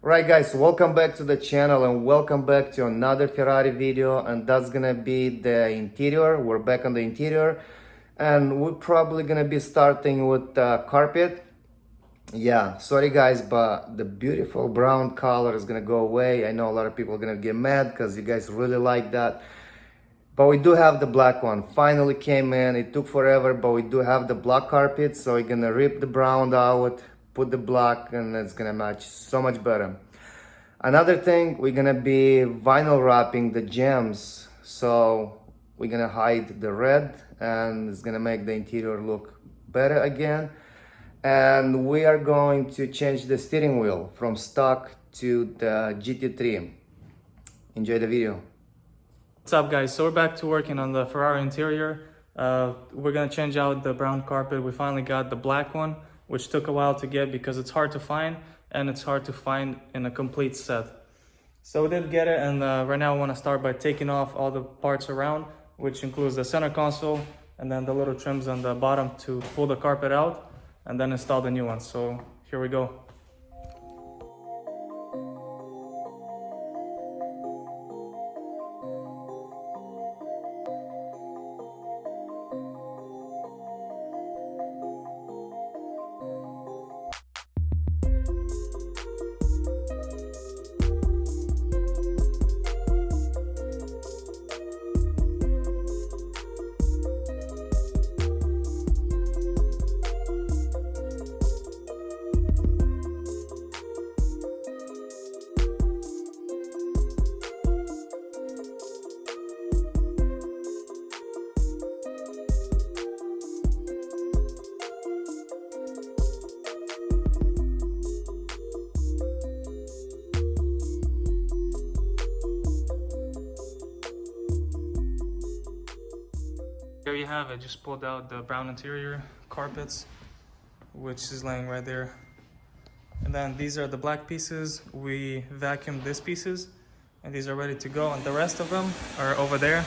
Right guys, welcome back to the channel and welcome back to another Ferrari video, and that's gonna be the interior. We're back on the interior and we're probably gonna be starting with the carpet. Yeah, sorry guys, but the beautiful brown color is gonna go away. I know a lot of people are gonna get mad because you guys really like that. But we do have the black one. Finally came in. It took forever, but we do have the black carpet. So we're gonna rip the brown out, put the black, and it's gonna match so much better. Another thing, we're gonna be vinyl wrapping the gems. So we're gonna hide the red and it's gonna make the interior look better again. And we are going to change the steering wheel from stock to the GT3. Enjoy the video. What's up guys, so we're back to working on the Ferrari interior. We're gonna change out the brown carpet. We finally got the black one, which took a while to get because it's hard to find and it's hard to find in a complete set. So we did get it, and right now I want to start by taking off all the parts around, which includes the center console and then the little trims on the bottom to pull the carpet out and then install the new one. So here we go. There you have it. Just pulled out the brown interior carpets, which is laying right there. And then these are the black pieces. We vacuumed these pieces and these are ready to go, and the rest of them are over there.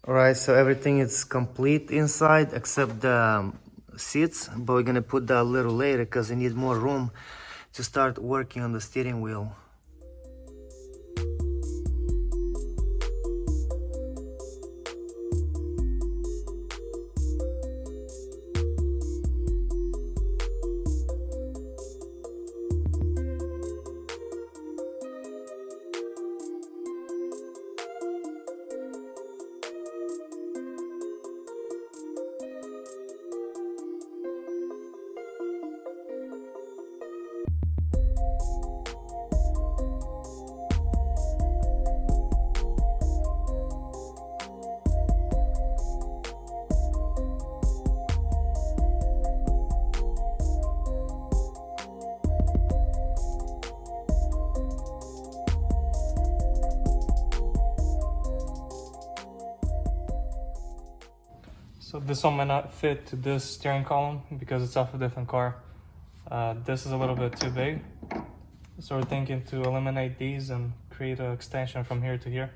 Alright, so everything is complete inside except the seats, but we're gonna put that a little later because I need more room to start working on the steering wheel. So this one might not fit to this steering column because it's off a different car. This is a little bit too big. So we're thinking to eliminate these and create an extension from here to here.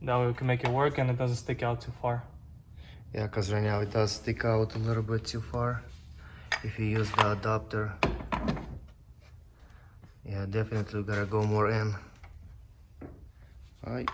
That way we can make it work and it doesn't stick out too far. Yeah, because right now it does stick out a little bit too far if you use the adapter. Yeah, definitely gotta go more in. All right.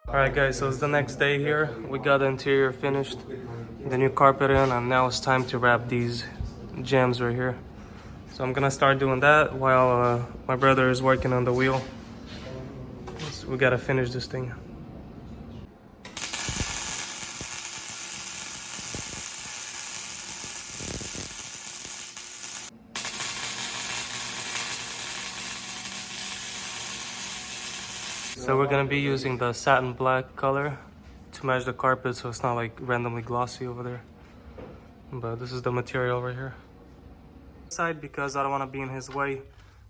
Alright guys, so it's the next day here. We got the interior finished, the new carpet in, and now it's time to wrap these gems right here. So I'm gonna start doing that while my brother is working on the wheel. So we gotta finish this thing. So we're gonna be using the satin black color to match the carpet so it's not like randomly glossy over there. But this is the material right here. Side because I don't want to be in his way,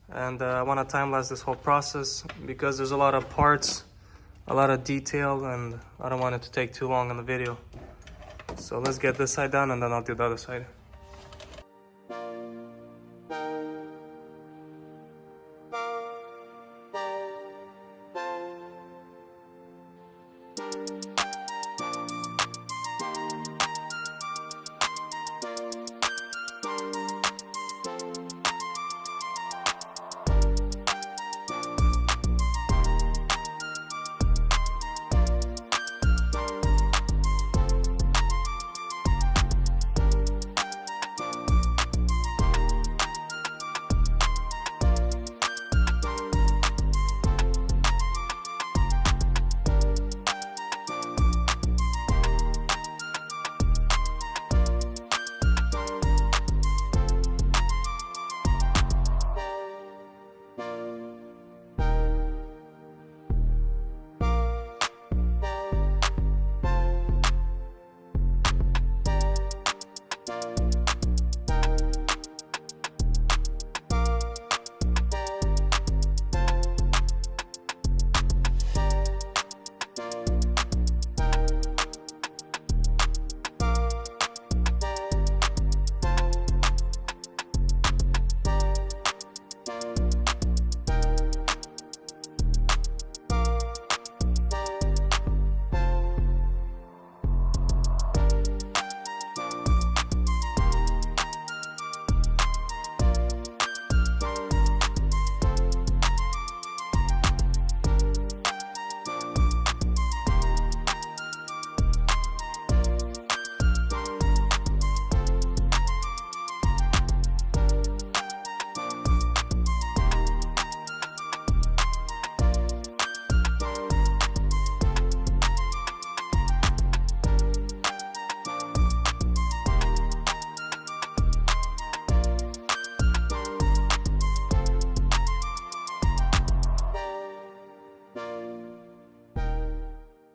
and I want to time lapse this whole process because there's a lot of parts, a lot of detail, and I don't want it to take too long in the video. So let's get this side done and then I'll do the other side.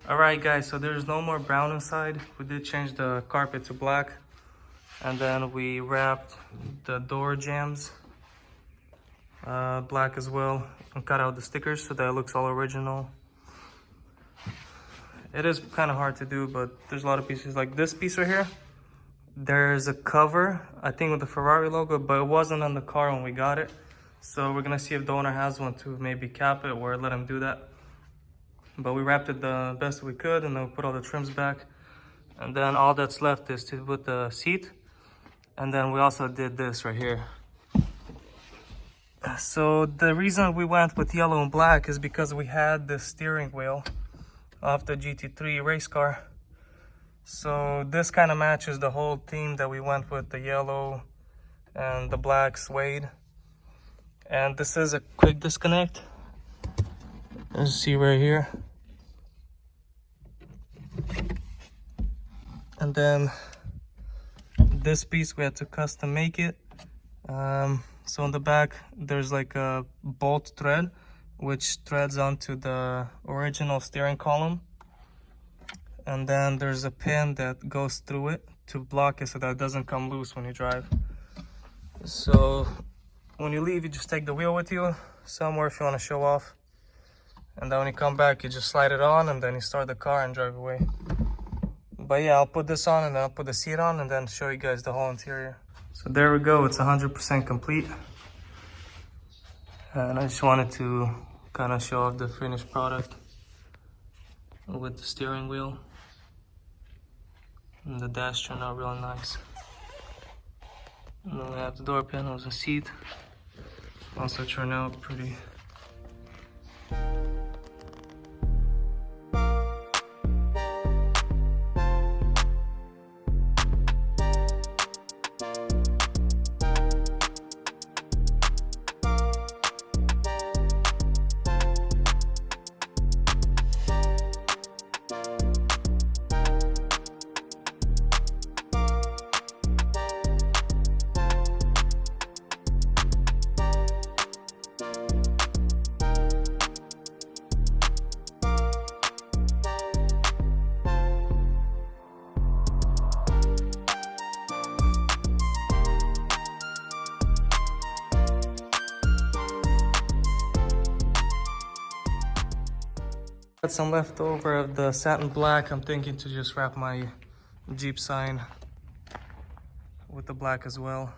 Alright guys, so there's no more brown inside. We did change the carpet to black, and then we wrapped the door jambs black as well, and cut out the stickers so that it looks all original. It is kind of hard to do, but there's a lot of pieces. Like this piece right here, there's a cover, I think with the Ferrari logo, but it wasn't on the car when we got it. So we're gonna see if the owner has one to maybe cap it or let him do that. But we wrapped it the best we could, and then we put all the trims back. And then all that's left is to put the seat. And then we also did this right here. So the reason we went with yellow and black is because we had the steering wheel off the GT3 race car. So this kind of matches the whole theme that we went with, the yellow and the black suede. And this is a quick disconnect. Let's see right here. And then this piece we had to custom make it. So on the back there's like a bolt thread which threads onto the original steering column, and then there's a pin that goes through it to block it so that it doesn't come loose when you drive. So when you leave, you just take the wheel with you somewhere if you want to show off, and then when you come back you just slide it on and then you start the car and drive away. But yeah, I'll put this on and then I'll put the seat on and then show you guys the whole interior. So there we go, it's 100% complete. And I just wanted to kind of show off the finished product with the steering wheel. And the dash turned out real nice. And then we have the door panels and seat. Also turned out pretty. Got some leftover of the satin black. I'm thinking to just wrap my Jeep sign with the black as well.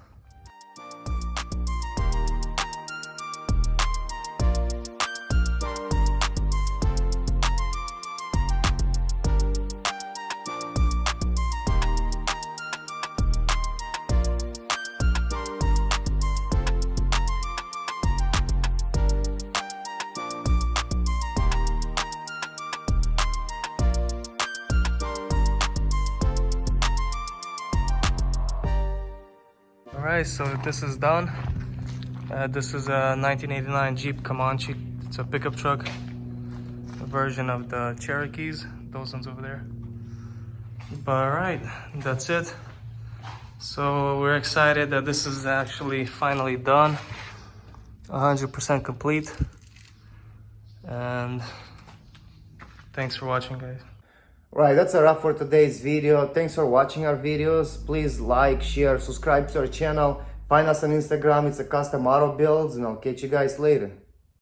Alright, so this is done. This is a 1989 Jeep Comanche. It's a pickup truck, a version of the Cherokees, those ones over there. But alright, that's it. So we're excited that this is actually finally done, 100% complete. And thanks for watching, guys. Right, that's a wrap for today's video. Thanks for watching our videos. Please like, share, subscribe to our channel. Find us on Instagram. It's a custom auto builds, and I'll catch you guys later.